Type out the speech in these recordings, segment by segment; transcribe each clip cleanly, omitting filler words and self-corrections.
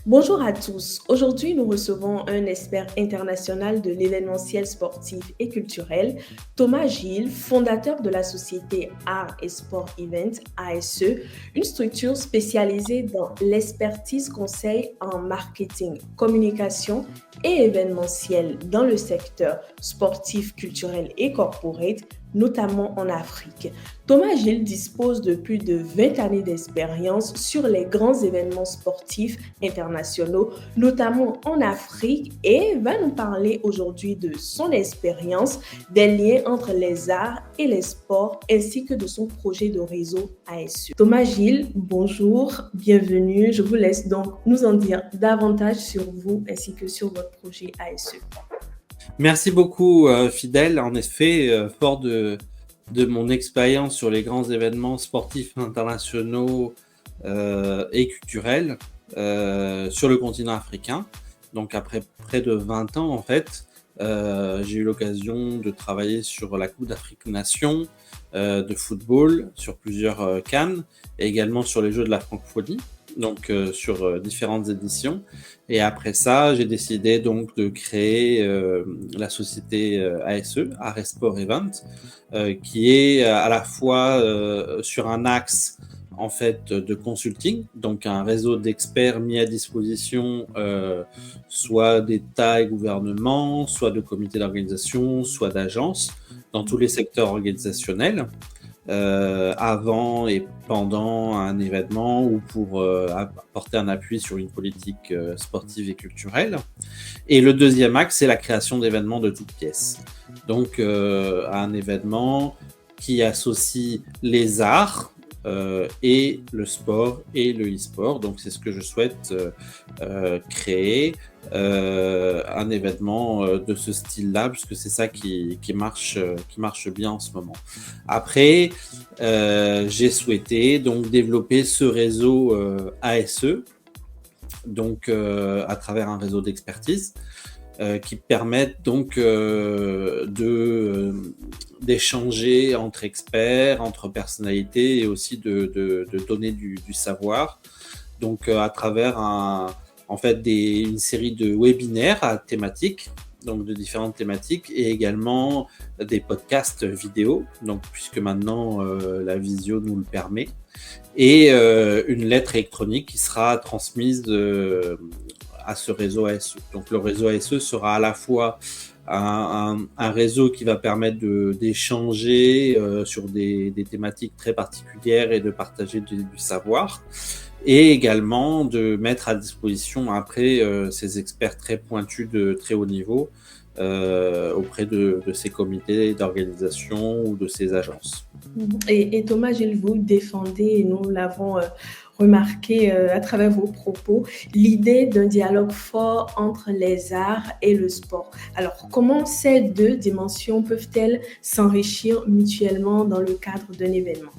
Bonjour à tous. Aujourd'hui, nous recevons un expert international de l'événementiel sportif et culturel, Thomas Gilles, fondateur de la société Art et Sport Event, ASE, une structure spécialisée dans l'expertise conseil en marketing, communication et événementiel dans le secteur sportif, culturel et corporate, notamment en Afrique. Thomas Gilles dispose de plus de 20 années d'expérience sur les grands événements sportifs internationaux, notamment en Afrique, et va nous parler aujourd'hui de son expérience, des liens entre les arts et les sports, ainsi que de son projet de réseau ASE. Thomas Gilles, bonjour, bienvenue. Je vous laisse donc nous en dire davantage sur vous ainsi que sur votre projet ASE. Merci beaucoup, Fidèle. En effet, fort de mon expérience sur les grands événements sportifs internationaux et culturels sur le continent africain. Donc, après près de 20 ans, en fait, j'ai eu l'occasion de travailler sur la Coupe d'Afrique Nations de football, sur plusieurs CAN, et également sur les Jeux de la francophonie, donc sur différentes éditions. Et après ça, j'ai décidé donc de créer la société ASE, Art et Sport Event, qui est à la fois sur un axe en fait de consulting, donc un réseau d'experts mis à disposition soit d'États et gouvernements, soit de comités d'organisation, soit d'agences, dans tous les secteurs organisationnels. Avant et pendant un événement ou pour apporter un appui sur une politique sportive et culturelle. Et le deuxième axe, c'est la création d'événements de toutes pièces. Donc, un événement qui associe les arts et le sport et le e-sport. Donc, c'est ce que je souhaite créer. Un événement de ce style-là, puisque c'est ça qui marche bien en ce moment. Après, j'ai souhaité donc développer ce réseau ASE, donc à travers un réseau d'expertise qui permettent donc d'échanger entre experts, entre personnalités et aussi de donner du savoir. Donc à travers en fait une série de webinaires à thématiques, donc de différentes thématiques, et également des podcasts vidéo, donc puisque maintenant la visio nous le permet, et une lettre électronique qui sera transmise à ce réseau ASE. Donc le réseau ASE sera à la fois un réseau qui va permettre d'échanger sur des thématiques très particulières et de partager du savoir, et également de mettre à disposition après ces experts très pointus de très haut niveau auprès de ces comités d'organisation ou de ces agences. Et Thomas Gilles, vous défendez, et nous l'avons remarqué à travers vos propos, l'idée d'un dialogue fort entre les arts et le sport. Alors, comment ces deux dimensions peuvent-elles s'enrichir mutuellement dans le cadre d'un événement ?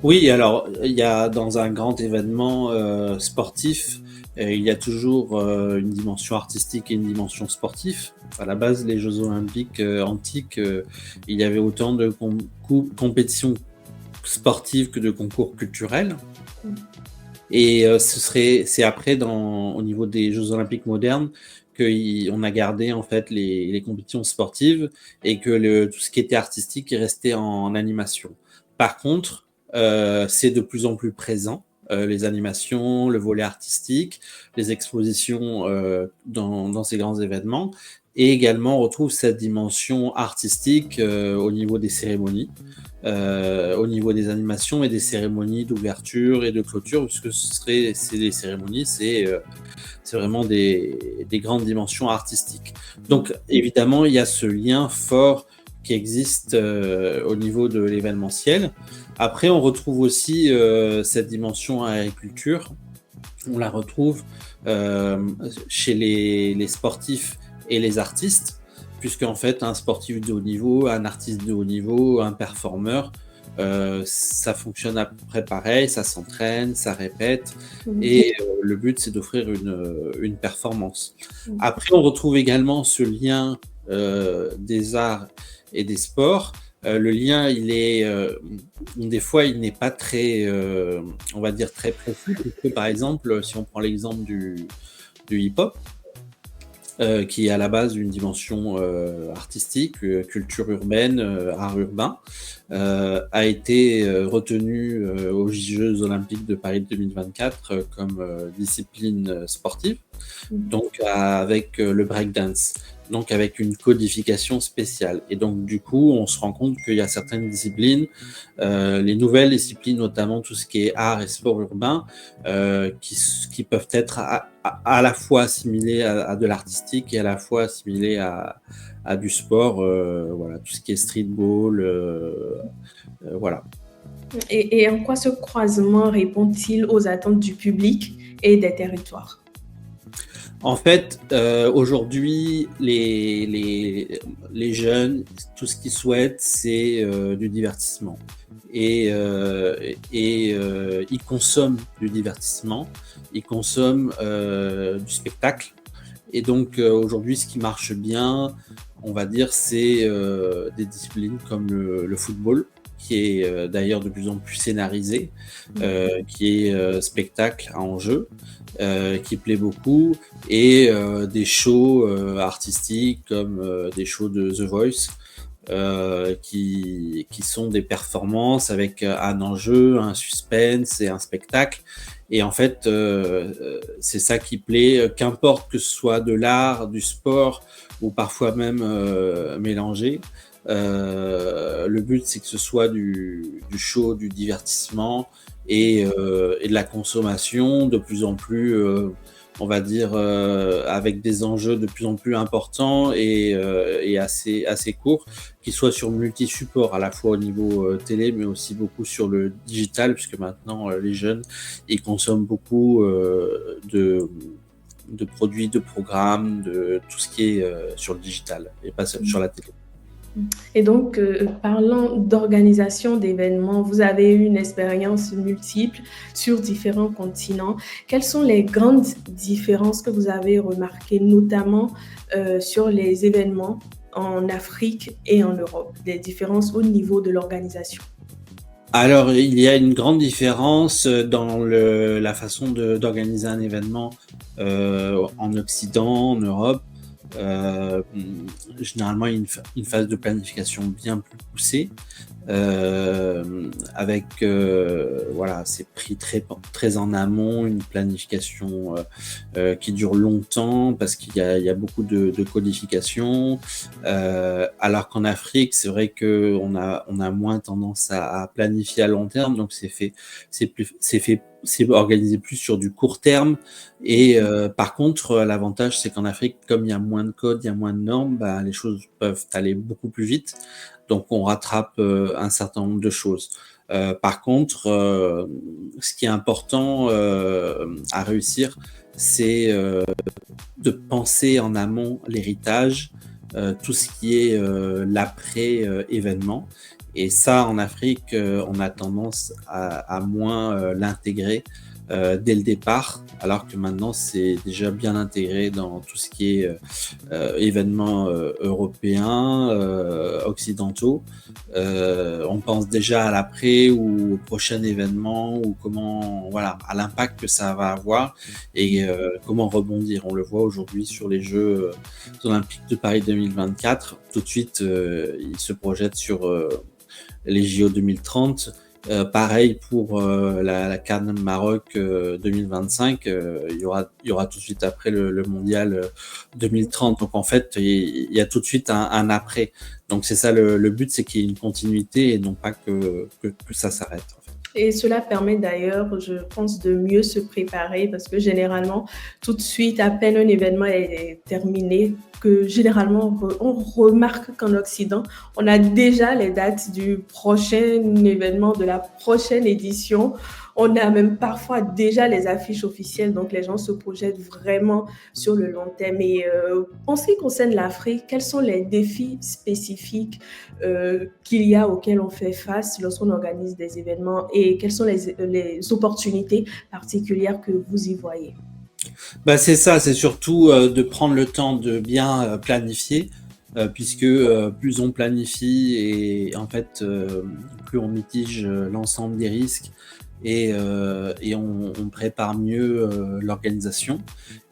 Oui, alors il y a dans un grand événement sportif, il y a toujours une dimension artistique et une dimension sportive. À la base, les Jeux Olympiques antiques, il y avait autant de compétitions sportives que de concours culturels. Et c'est après, au niveau des Jeux Olympiques modernes, qu'on a gardé en fait les compétitions sportives et que tout ce qui était artistique est resté en animation. Par contre, c'est de plus en plus présent, les animations, le volet artistique, les expositions dans ces grands événements, et également on retrouve cette dimension artistique au niveau des cérémonies, au niveau des animations et des cérémonies d'ouverture et de clôture, puisque les cérémonies, c'est vraiment des grandes dimensions artistiques. Donc évidemment, il y a ce lien fort qui existe au niveau de l'événementiel. Après, on retrouve aussi cette dimension agriculture. On la retrouve chez les sportifs et les artistes, puisqu'en fait, un sportif de haut niveau, un artiste de haut niveau, un performeur, ça fonctionne à peu près pareil, ça s'entraîne, ça répète, et le but, c'est d'offrir une performance. Après, on retrouve également ce lien des arts et des sports le lien, des fois, il n'est pas très, on va dire, très précis. Parce que, par exemple, si on prend l'exemple du hip-hop, qui est à la base une dimension artistique, culture urbaine, art urbain, a été retenu aux Jeux Olympiques de Paris 2024 comme discipline sportive, donc avec le breakdance, donc avec une codification spéciale. Et donc du coup, on se rend compte qu'il y a certaines disciplines, les nouvelles disciplines, notamment tout ce qui est art et sport urbain, qui peuvent être à la fois assimilées à de l'artistique et à la fois assimilées à du sport, voilà, tout ce qui est streetball, voilà. Et en quoi ce croisement répond-il aux attentes du public et des territoires? En fait, aujourd'hui, les jeunes, tout ce qu'ils souhaitent, c'est du divertissement. Et ils consomment du divertissement, ils consomment du spectacle. Et donc, aujourd'hui, ce qui marche bien, on va dire, c'est des disciplines comme le football, qui est d'ailleurs de plus en plus scénarisé, qui est spectacle à enjeu, qui plaît beaucoup, et des shows artistiques comme des shows de The Voice, qui sont des performances avec un enjeu, un suspense et un spectacle. Et en fait, c'est ça qui plaît, qu'importe que ce soit de l'art, du sport ou parfois même mélangé. Le but, c'est que ce soit du show, du divertissement et de la consommation de plus en plus, on va dire, avec des enjeux de plus en plus importants et assez courts, qui soient sur multi-supports, à la fois au niveau télé, mais aussi beaucoup sur le digital, puisque maintenant, les jeunes, ils consomment beaucoup de produits, de programmes, de tout ce qui est sur le digital et pas sur la télé. Et donc, parlant d'organisation d'événements, vous avez eu une expérience multiple sur différents continents. Quelles sont les grandes différences que vous avez remarquées, notamment sur les événements en Afrique et en Europe, des différences au niveau de l'organisation? Alors, il y a une grande différence dans la façon d'organiser un événement en Occident, en Europe. Généralement, il y a une phase de planification bien plus poussée, avec voilà, c'est pris très en amont, une planification qui dure longtemps parce qu'il y a beaucoup de codification, alors qu'en Afrique, c'est vrai que on a moins tendance à planifier à long terme, donc c'est organisé plus sur du court terme. Et par contre, l'avantage, c'est qu'en Afrique, comme il y a moins de codes, il y a moins de normes, bah, les choses peuvent aller beaucoup plus vite. Donc, on rattrape un certain nombre de choses. Par contre, ce qui est important à réussir, c'est de penser en amont l'héritage, tout ce qui est l'après-événement. Et ça, en Afrique, on a tendance à moins l'intégrer dès le départ, alors que maintenant c'est déjà bien intégré dans tout ce qui est événements européens, occidentaux. On pense déjà à l'après ou au prochain événement ou comment, voilà, à l'impact que ça va avoir et comment rebondir. On le voit aujourd'hui sur les Jeux Olympiques de Paris 2024. Tout de suite, ils se projettent sur les JO 2030. Pareil pour la CAN Maroc 2025, il y aura tout de suite après le mondial 2030. Donc en fait, il y a tout de suite un après. Donc c'est ça le but, c'est qu'il y ait une continuité et non pas que ça s'arrête. En fait. Et cela permet d'ailleurs, je pense, de mieux se préparer parce que généralement, tout de suite, à peine un événement est terminé, que généralement, on remarque qu'en Occident, on a déjà les dates du prochain événement, de la prochaine édition. On a même parfois déjà les affiches officielles, donc les gens se projettent vraiment sur le long terme. Et en ce qui concerne l'Afrique, quels sont les défis spécifiques qu'il y a auxquels on fait face lorsqu'on organise des événements et quelles sont les opportunités particulières que vous y voyez? Bah c'est ça, c'est surtout de prendre le temps de bien planifier. puisque plus on planifie et en fait plus on mitige l'ensemble des risques et on prépare mieux l'organisation.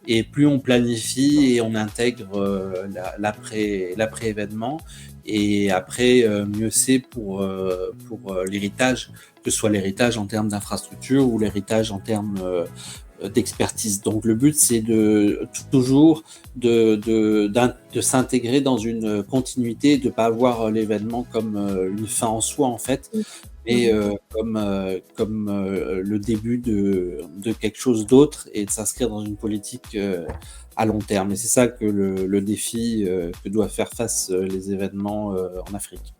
Et plus on planifie et on intègre l'après-événement, et après, mieux c'est pour l'héritage, que ce soit l'héritage en termes d'infrastructure ou l'héritage en termes d'expertise. Donc le but, c'est toujours de s'intégrer dans une continuité, de ne pas voir l'événement comme une fin en soi en fait, mais comme le début de quelque chose d'autre, et de s'inscrire dans une politique à long terme. Et c'est ça que le défi que doivent faire face les événements en Afrique.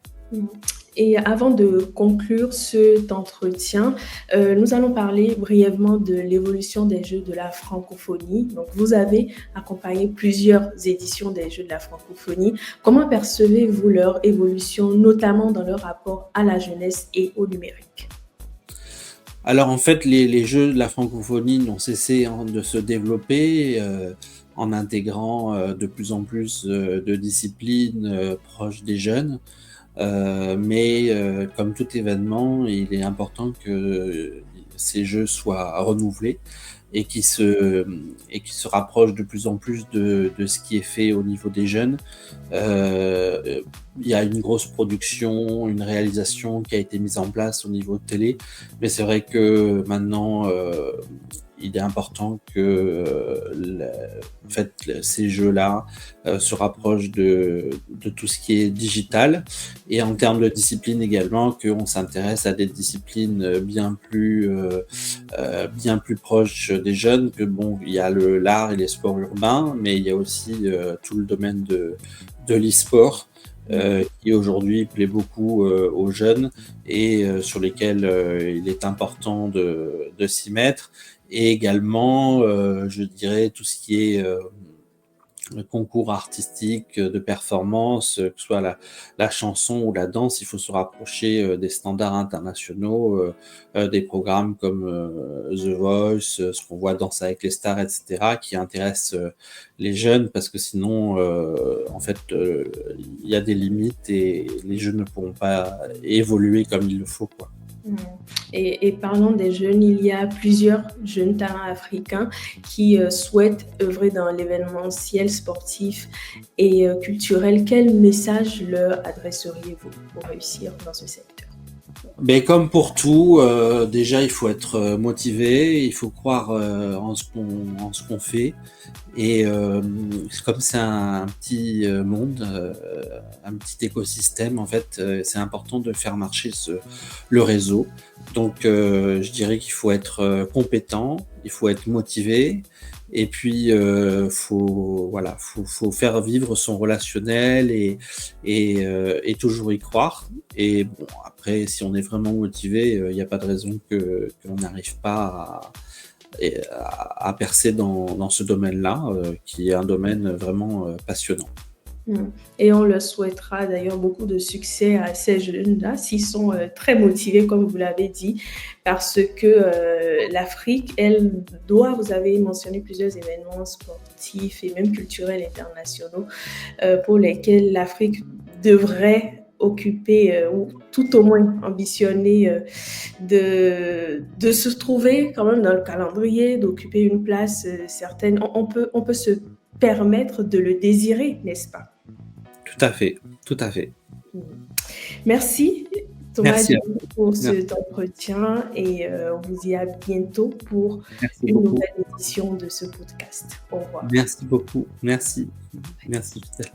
Et avant de conclure cet entretien, nous allons parler brièvement de l'évolution des Jeux de la francophonie. Donc, vous avez accompagné plusieurs éditions des Jeux de la francophonie. Comment percevez-vous leur évolution, notamment dans leur rapport à la jeunesse et au numérique? Alors en fait, les Jeux de la francophonie n'ont cessé de se développer en intégrant de plus en plus de disciplines proches des jeunes. Mais comme tout événement, il est important que ces jeux soient renouvelés et qui se rapprochent de plus en plus de ce qui est fait au niveau des jeunes. Il y a une grosse production, une réalisation qui a été mise en place au niveau de télé, mais c'est vrai que maintenant il est important que en fait, ces jeux-là se rapprochent de tout ce qui est digital, et en termes de discipline également, qu'on s'intéresse à des disciplines bien plus proches des jeunes. Que bon, il y a l'art et les sports urbains, mais il y a aussi tout le domaine de l'e-sport. Qui aujourd'hui plaît beaucoup aux jeunes, et sur lesquels il est important de s'y mettre. Et également, je dirais, tout ce qui est le concours artistique de performance, que ce soit la chanson ou la danse, il faut se rapprocher des standards internationaux, des programmes comme The Voice, ce qu'on voit Danse avec les stars, etc., qui intéressent les jeunes, parce que sinon, en fait, il y a des limites et les jeunes ne pourront pas évoluer comme il le faut, quoi. Et parlant des jeunes, il y a plusieurs jeunes talents africains qui souhaitent œuvrer dans l'événementiel sportif et culturel. Quel message leur adresseriez-vous pour réussir dans ce secteur? Ben, comme pour tout, déjà il faut être motivé, il faut croire en ce qu'on fait, et comme c'est un petit monde, un petit écosystème en fait, c'est important de faire marcher le réseau. Donc je dirais qu'il faut être compétent, il faut être motivé, et puis faut faire vivre son relationnel, et toujours y croire. Et bon, après, si on est vraiment motivé, il n'y a pas de raison qu'on n'arrive pas à percer dans ce domaine-là, qui est un domaine vraiment passionnant. Et on leur souhaitera d'ailleurs beaucoup de succès à ces jeunes-là, s'ils sont très motivés, comme vous l'avez dit, parce que l'Afrique, elle doit, vous avez mentionné plusieurs événements sportifs et même culturels internationaux pour lesquels l'Afrique devrait occuper ou tout au moins ambitionner de se trouver quand même dans le calendrier, d'occuper une place certaine. On peut se permettre de le désirer, n'est-ce pas? Tout à fait, tout à fait. Merci Thomas Merci pour Merci. cet entretien, et on vous dit à bientôt pour Merci une beaucoup. nouvelle édition de ce podcast. Au revoir. Merci beaucoup. Merci. Merci, Fidèle.